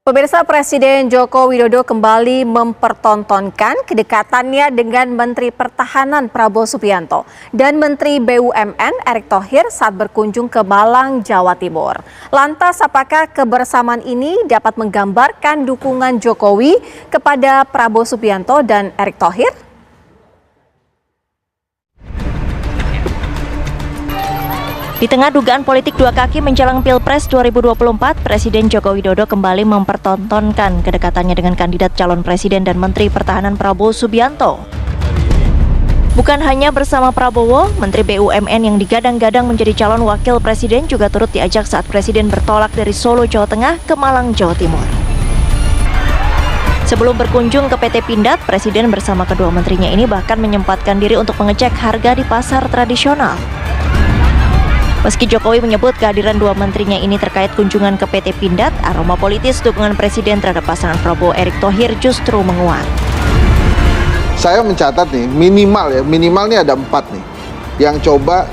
Pemirsa, Presiden Joko Widodo kembali mempertontonkan kedekatannya dengan Menteri Pertahanan Prabowo Subianto dan Menteri BUMN Erick Thohir saat berkunjung ke Malang, Jawa Timur. Lantas, apakah kebersamaan ini dapat menggambarkan dukungan Jokowi kepada Prabowo Subianto dan Erick Thohir? Di tengah dugaan politik dua kaki menjelang Pilpres 2024, Presiden Joko Widodo kembali mempertontonkan kedekatannya dengan kandidat calon presiden dan Menteri Pertahanan Prabowo Subianto. Bukan hanya bersama Prabowo, Menteri BUMN yang digadang-gadang menjadi calon wakil presiden juga turut diajak saat Presiden bertolak dari Solo, Jawa Tengah ke Malang, Jawa Timur. Sebelum berkunjung ke PT Pindad, Presiden bersama kedua menterinya ini bahkan menyempatkan diri untuk mengecek harga di pasar tradisional. Meski Jokowi menyebut kehadiran dua menterinya ini terkait kunjungan ke PT Pindad, aroma politis dukungan Presiden terhadap pasangan Prabowo Erick Thohir justru menguat. Saya mencatat nih, minimal nih ada 4 nih yang coba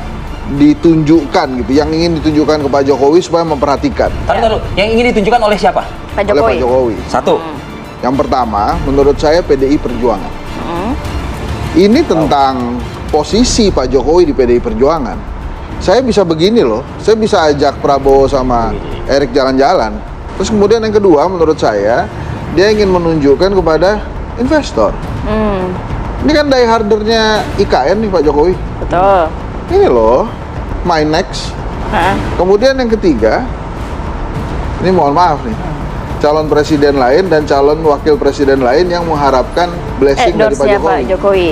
ditunjukkan gitu, yang ingin ditunjukkan ke Pak Jokowi supaya memperhatikan. Taruh, yang ingin ditunjukkan oleh siapa? Pak Jokowi. Oleh Pak Jokowi. Satu. Yang pertama, menurut saya PDI Perjuangan. Ini tentang posisi Pak Jokowi di PDI Perjuangan. Saya bisa begini loh, saya bisa ajak Prabowo sama Erick jalan-jalan. Terus kemudian yang kedua, menurut saya, dia ingin menunjukkan kepada investor. Ini kan diehardernya IKN nih Pak Jokowi. Betul. Ini loh, MyNext. Kemudian yang ketiga, ini mohon maaf nih, calon presiden lain dan calon wakil presiden lain yang mengharapkan blessing dari Pak Jokowi. Pak Jokowi.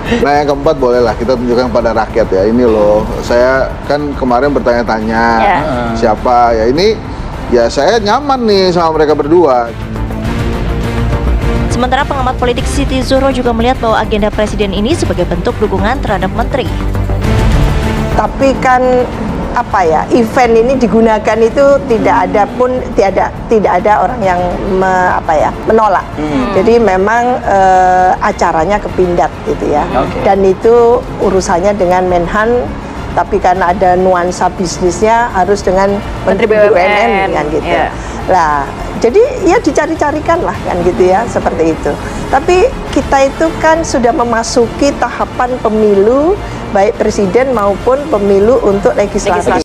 Nah yang keempat bolehlah kita tunjukkan pada rakyat ya, ini loh, saya kan kemarin bertanya-tanya siapa ya, ini ya saya nyaman nih sama mereka berdua. Sementara pengamat politik Siti Zuhro juga melihat bahwa agenda Presiden ini sebagai bentuk dukungan terhadap menteri. Tapi kan event ini digunakan itu tidak ada orang yang menolak. Jadi memang acaranya ke Pindad gitu ya. Dan itu urusannya dengan Menhan, tapi karena ada nuansa bisnisnya harus dengan Menteri BUMN kan gitu. Lah, jadi ya dicari-carikan lah kan gitu ya, seperti itu. Tapi kita itu kan sudah memasuki tahapan pemilu, baik presiden maupun pemilu untuk legislatif.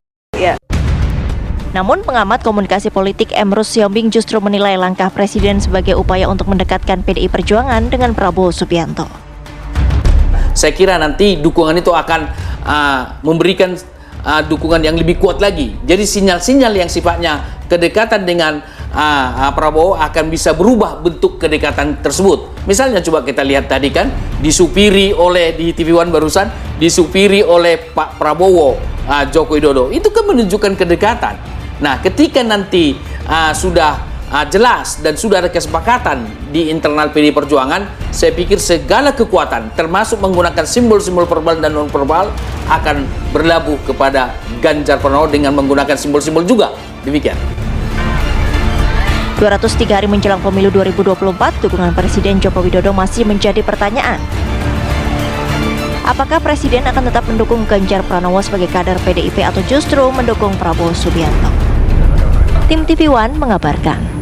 Namun pengamat komunikasi politik Emrus Siombing justru menilai langkah Presiden sebagai upaya untuk mendekatkan PDI Perjuangan dengan Prabowo Subianto. Saya kira nanti dukungan itu akan memberikan dukungan yang lebih kuat lagi. Jadi sinyal-sinyal yang sifatnya kedekatan dengan Prabowo akan bisa berubah bentuk kedekatan tersebut. Misalnya coba kita lihat tadi kan, disupiri oleh di TV One barusan, disupiri oleh Pak Prabowo Joko Widodo. Itu kan menunjukkan kedekatan. Nah, ketika nanti sudah jelas dan sudah ada kesepakatan di internal PDI Perjuangan, saya pikir segala kekuatan, termasuk menggunakan simbol-simbol verbal dan non-verbal, akan berlabuh kepada Ganjar Pranowo dengan menggunakan simbol-simbol juga. Demikian. 203 hari menjelang pemilu 2024, dukungan Presiden Joko Widodo masih menjadi pertanyaan. Apakah Presiden akan tetap mendukung Ganjar Pranowo sebagai kader PDIP atau justru mendukung Prabowo Subianto? Tim TV One mengabarkan.